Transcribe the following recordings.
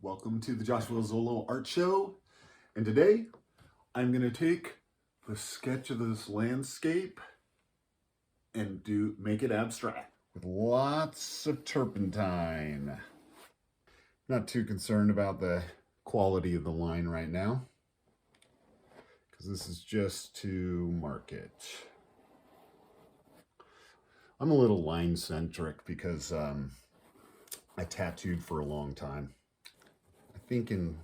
Welcome to the Xolo Art Show, and today I'm going to take the sketch of this landscape and make it abstract with lots of turpentine. Not too concerned about the quality of the line right now, because this is just to mark it. I'm a little line centric because I tattooed for a long time. I think in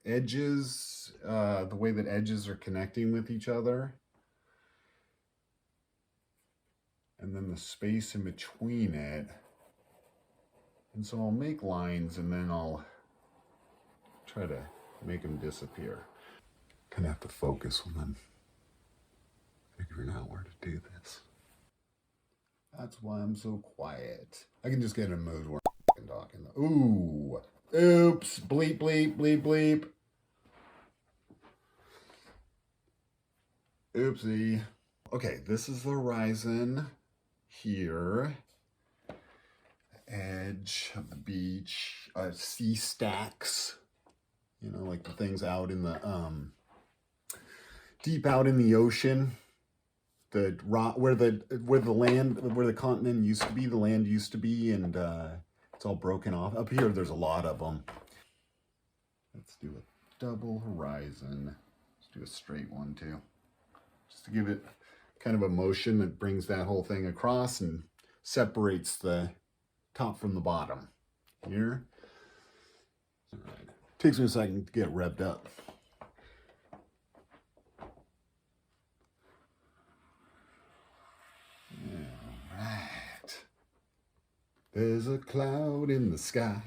edges, the way that edges are connecting with each other, and then the space in between it. And so I'll make lines and then I'll try to make them disappear. Kind of have to focus when I'm figuring out where to do this. That's why I'm so quiet. I can just get in a mood where I'm talking. Ooh, oops, bleep, bleep, bleep, bleep. Oopsie. Okay, this is the horizon here. Edge of the beach, sea stacks, you know, like the things out in the deep out in the ocean, the rock where the continent used to be, the land used to be, and it's all broken off. Up here there's a lot of them. Let's do a double horizon. Let's do a straight one too, just to give it kind of a motion that brings that whole thing across and separates the top from the bottom here. All right. Takes me a second to get revved up. All right. There's a cloud in the sky.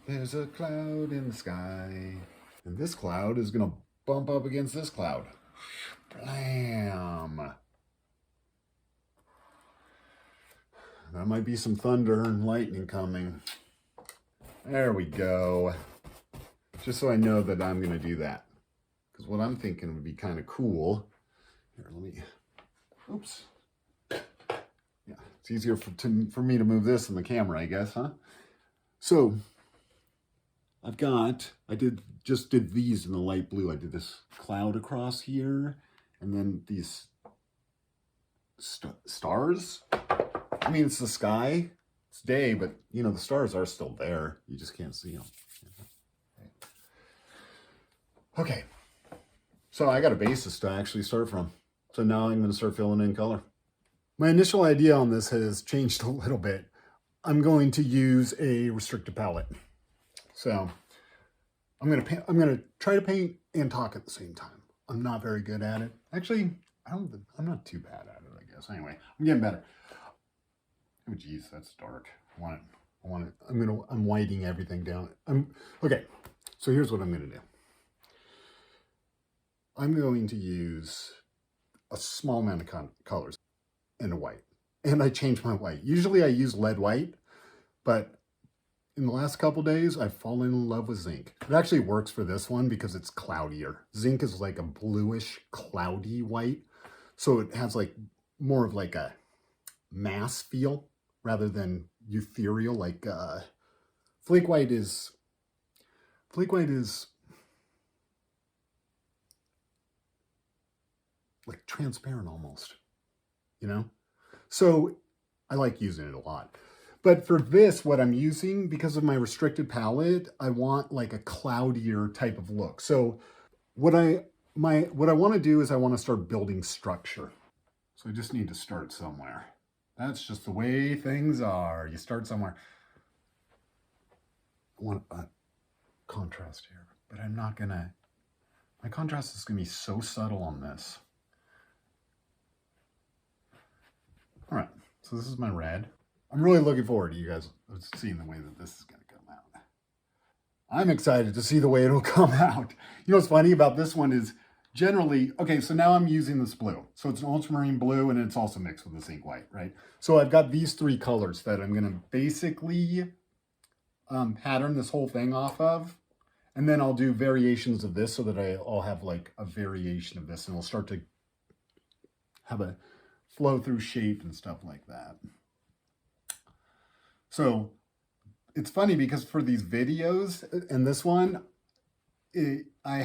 There's a cloud in the sky. And this cloud is going to bump up against this cloud. Blam. That might be some thunder and lightning coming. There we go. Just so I know that I'm going to do that. Because what I'm thinking would be kind of cool. Here, let me... Oops. Yeah, it's easier for me to move this than the camera, I guess, huh? So, I just did these in the light blue. I did this cloud across here. And then these stars. I mean, it's the sky, it's day, but you know, the stars are still there. You just can't see them. Okay, so I got a basis to actually start from. So now I'm going to start filling in color. My initial idea on this has changed a little bit. I'm going to use a restricted palette. So I'm going to try to paint and talk at the same time. I'm not very good at it. Actually, I'm not too bad at it, I guess. Anyway, I'm getting better. Oh geez, that's dark. I'm whiting everything down. Okay, so here's what I'm gonna do. I'm going to use a small amount of colors and a white. And I changed my white. Usually I use lead white, but in the last couple days, I've fallen in love with zinc. It actually works for this one because it's cloudier. Zinc is like a bluish, cloudy white. So it has like more of like a mass feel rather than ethereal. Like flake white is like transparent almost, you know? So I like using it a lot. But for this, what I'm using, because of my restricted palette, I want like a cloudier type of look. So what I want to do is I want to start building structure. So I just need to start somewhere. That's just the way things are. You start somewhere. I want a contrast here, but I'm not gonna, my contrast is gonna be so subtle on this. All right, so this is my red. I'm really looking forward to you guys seeing the way that this is gonna come out. I'm excited to see the way it'll come out. You know what's funny about this one is generally, okay, so now I'm using this blue. So it's an ultramarine blue and it's also mixed with this ink white, right? So I've got these three colors that I'm gonna basically pattern this whole thing off of. And then I'll do variations of this so that I'll have like a variation of this and it'll start to have a flow through shape and stuff like that. So it's funny because for these videos and this one, I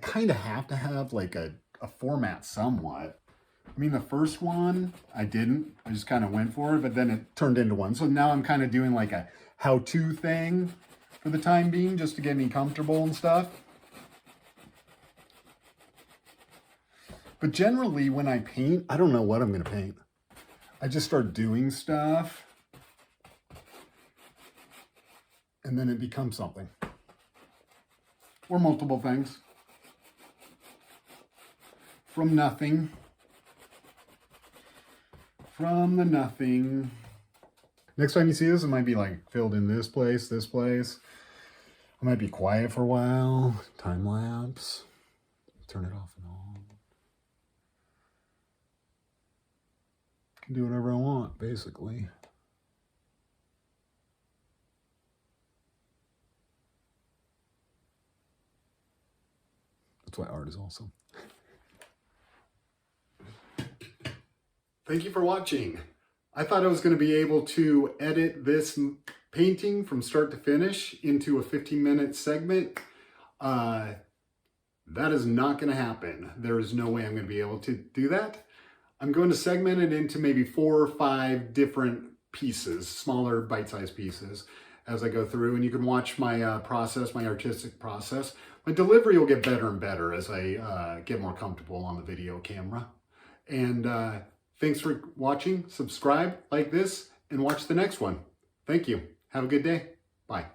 kind of have to have like a format somewhat. I mean, the first one, I didn't. I just kind of went for it, but then it turned into one. So now I'm kind of doing like a how-to thing for the time being, just to get me comfortable and stuff. But generally, when I paint, I don't know what I'm going to paint. I just start doing stuff, and then it becomes something. Or multiple things. From nothing. From the nothing. Next time you see this, it might be like filled in this place, this place. I might be quiet for a while. Time lapse. Turn it off and on. Can do whatever I want, basically. That's why art is awesome. Thank you for watching. I thought I was going to be able to edit this painting from start to finish into a 15-minute segment. That is not going to happen. There is no way I'm going to be able to do that. I'm going to segment it into maybe 4 or 5 different pieces, smaller bite-sized pieces, as I go through. And you can watch my process, my artistic process. My delivery will get better and better as I get more comfortable on the video camera. And thanks for watching. Subscribe, like this, and watch the next one. Thank you. Have a good day. Bye.